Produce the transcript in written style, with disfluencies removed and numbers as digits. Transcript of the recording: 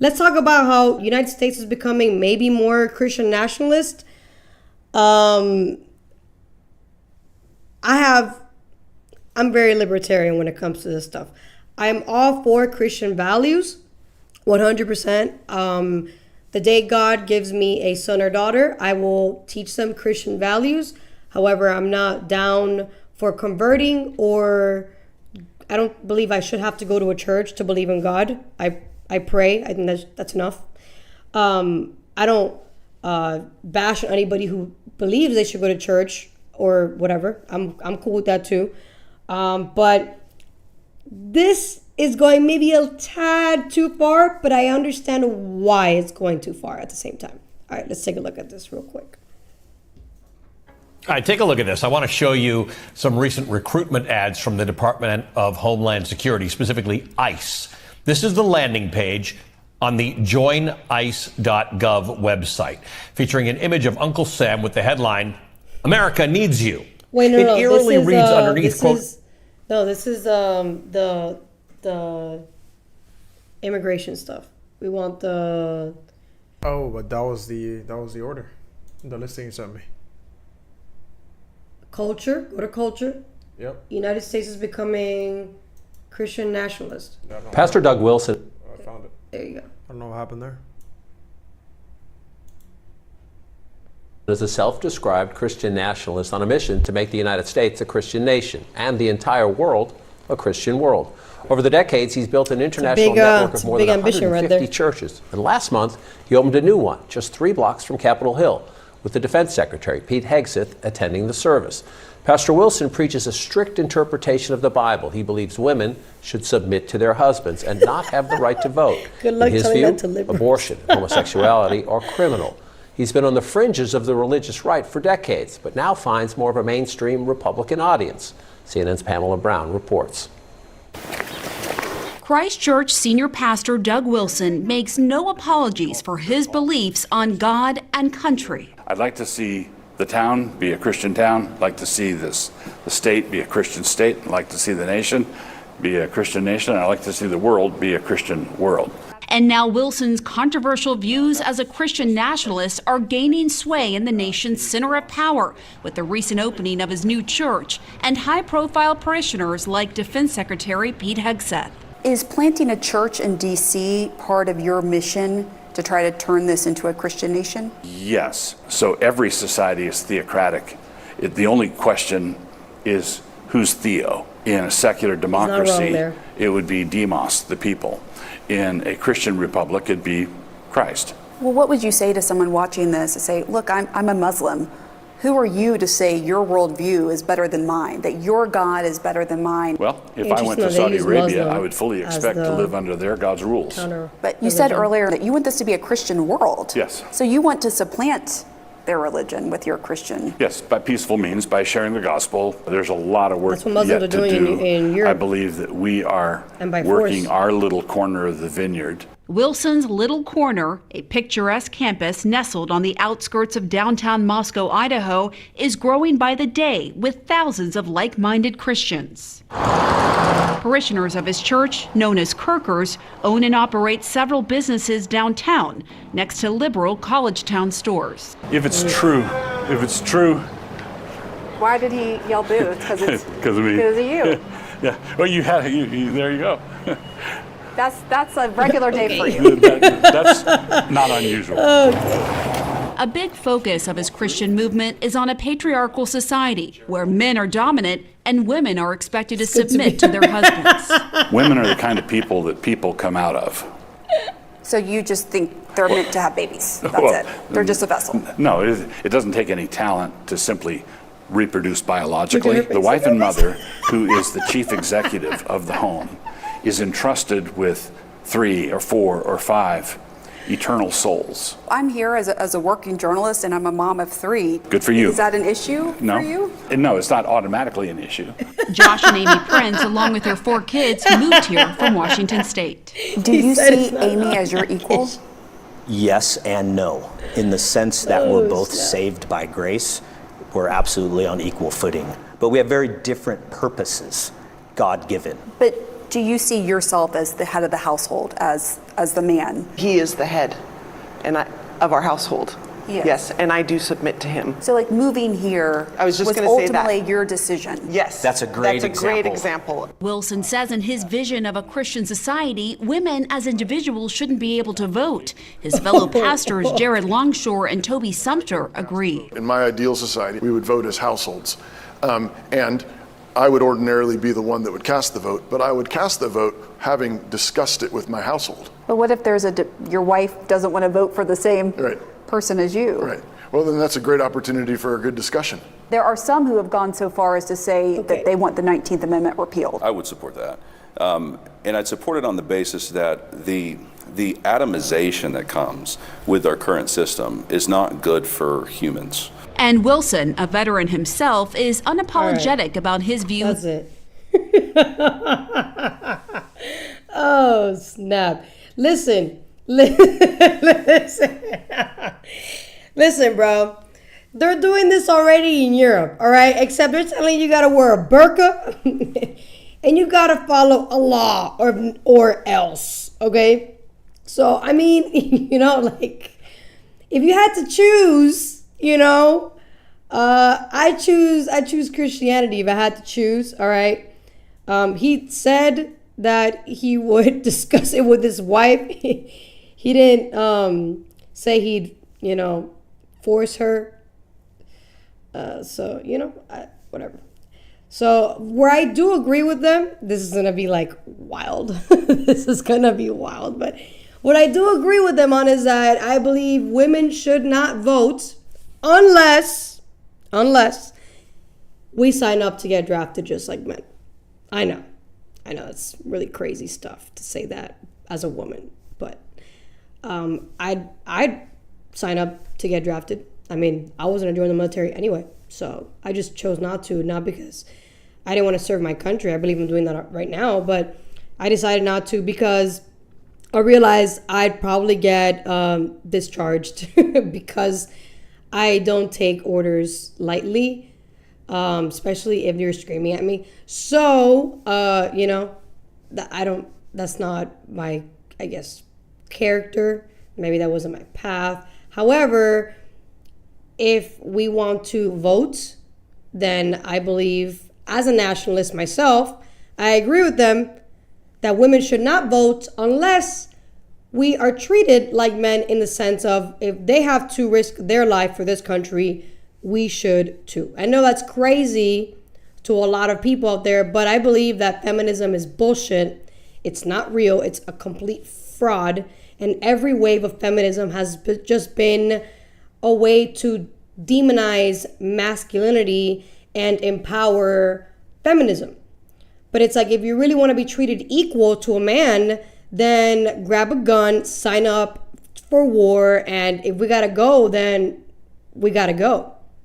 Let's talk about how the United States is becoming maybe more Christian nationalist. I'm very libertarian when it comes to this stuff. I'm all for Christian values, 100%. The day God gives me a son or daughter, I will teach them Christian values. However, I'm not down for converting, or I don't believe I should have to go to a church to believe in God. I pray. I think that's enough. I don't bash anybody who believes they should go to church or whatever. I'm cool with that too. But this is going maybe a tad too far, but I understand why it's going too far at the same time. All right, let's take a look at this real quick. All right, take a look at this. I want to show you some recent recruitment ads from the Department of Homeland Security, specifically ICE. This is the landing page on the joinice.gov website, featuring an image of Uncle Sam with the headline, "America needs you." Wait, no. It eerily reads underneath, quote, this is the immigration stuff. We want the... Oh, but that was the order. The listing you sent me. Culture. Go to culture. Yep. United States is becoming Christian nationalist. Pastor Doug Wilson. I found it. There you go. I don't know what happened there. Is a self-described Christian nationalist on a mission to make the United States a Christian nation and the entire world a Christian world. Over the decades, he's built an international network of more than 150 churches. And last month, he opened a new one, just 3 blocks from Capitol Hill, with the Defense Secretary, Pete Hegseth, attending the service. Pastor Wilson preaches a strict interpretation of the Bible. He believes women should submit to their husbands and not have the right to vote. Good luck In his telling view, that to liberals. abortion, homosexuality are criminal. He's been on the fringes of the religious right for decades, but now finds more of a mainstream Republican audience. CNN's Pamela Brown reports. Christ Church senior pastor Doug Wilson makes no apologies for his beliefs on God and country. I'd like to see the town be a Christian town. I'd like to see the state be a Christian state. I'd like to see the nation be a Christian nation. I'd like to see the world be a Christian world. And now Wilson's controversial views as a Christian nationalist are gaining sway in the nation's center of power with the recent opening of his new church and high-profile parishioners like Defense Secretary Pete Hegseth. Is planting a church in D.C. part of your mission to try to turn this into a Christian nation? Yes. So every society is theocratic. The only question is who's theo? In a secular democracy, it would be demos, the people. In a Christian republic, it'd be Christ. Well, what would you say to someone watching this to say, look, I'm a Muslim. Who are you to say your worldview is better than mine, that your God is better than mine? Well, if I went to Saudi Arabia, I would fully expect to live under their God's rules. But you said earlier that you want this to be a Christian world. Yes. So you want to supplant their religion with your Christian. Yes, by peaceful means, by sharing the gospel. There's a lot of work That's what Muslims yet are doing to do. in Europe. I believe that we are And by working force. our little corner of the vineyard. Wilson's Little Corner, a picturesque campus nestled on the outskirts of downtown Moscow, Idaho, is growing by the day with thousands of like-minded Christians. Parishioners of his church, known as Kirkers, own and operate several businesses downtown, next to liberal college town stores. If it's true, Why did he yell boo? Because it's because of me. because of you. Yeah. Well, there you go. That's a regular day for you. That's not unusual. A big focus of his Christian movement is on a patriarchal society where men are dominant and women are expected to submit to their husbands. Women are the kind of people that people come out of. So you just think they're meant to have babies. That's Well, it. They're just a vessel. No, it doesn't take any talent to simply reproduce biologically. The wife and mother, who is the chief executive of the home, is entrusted with 3 or 4 or 5 eternal souls. I'm here as a working journalist, and I'm a mom of 3. Good for you. Is that an issue No. for you? No, it's not automatically an issue. Josh and Amy Prince, along with their 4 kids, moved here from Washington State. Do you see Amy as your equal? Yes and no, in the sense that we're both saved by grace. We're absolutely on equal footing, but we have very different purposes, God-given. But Do you see yourself as the head of the household, as the man? He is the head of our household. Yes. Yes, and I do submit to him. So like moving here I was just gonna say that. ultimately your decision. Yes. That's a great example. Wilson says in his vision of a Christian society, women as individuals shouldn't be able to vote. His fellow pastors Jared Longshore and Toby Sumter agree. In my ideal society, we would vote as households. And I would ordinarily be the one that would cast the vote, but I would cast the vote having discussed it with my household. But what if there's your wife doesn't want to vote for the same person as you? Right. Well, then that's a great opportunity for a good discussion. There are some who have gone so far as to say that they want the 19th Amendment repealed. I would support that. And I'd support it on the basis that the atomization that comes with our current system is not good for humans. And Wilson, a veteran himself, is unapologetic about his view. That's it. Oh, snap. Listen, bro. They're doing this already in Europe, all right? Except they're telling you gotta wear a burqa and you gotta follow Allah or else, okay? So, I mean, like, if you had to choose, I choose Christianity if I had to choose, all right? He said that he would discuss it with his wife. He didn't say he'd, force her. So, whatever. So where I do agree with them, this is going to be like wild. This is going to be wild. But what I do agree with them on is that I believe women should not vote unless we sign up to get drafted just like men. I know it's really crazy stuff to say that as a woman, but I'd sign up to get drafted. I mean, I wasn't going to join the military anyway, so I just chose not to, not because I didn't want to serve my country. I believe I'm doing that right now, but I decided not to because I realized I'd probably get discharged because I don't take orders lightly, especially if you're screaming at me. So, that's not my, I guess, character. Maybe that wasn't my path. However, if we want to vote, then I believe, as a nationalist myself, I agree with them that women should not vote unless we are treated like men, in the sense of if they have to risk their life for this country, we should too. I know that's crazy to a lot of people out there, but I believe that feminism is bullshit. It's not real. It's a complete fraud. And every wave of feminism has just been a way to demonize masculinity and empower feminism. But it's like, if you really want to be treated equal to a man, then grab a gun, sign up for war, and if we gotta go, then we gotta go.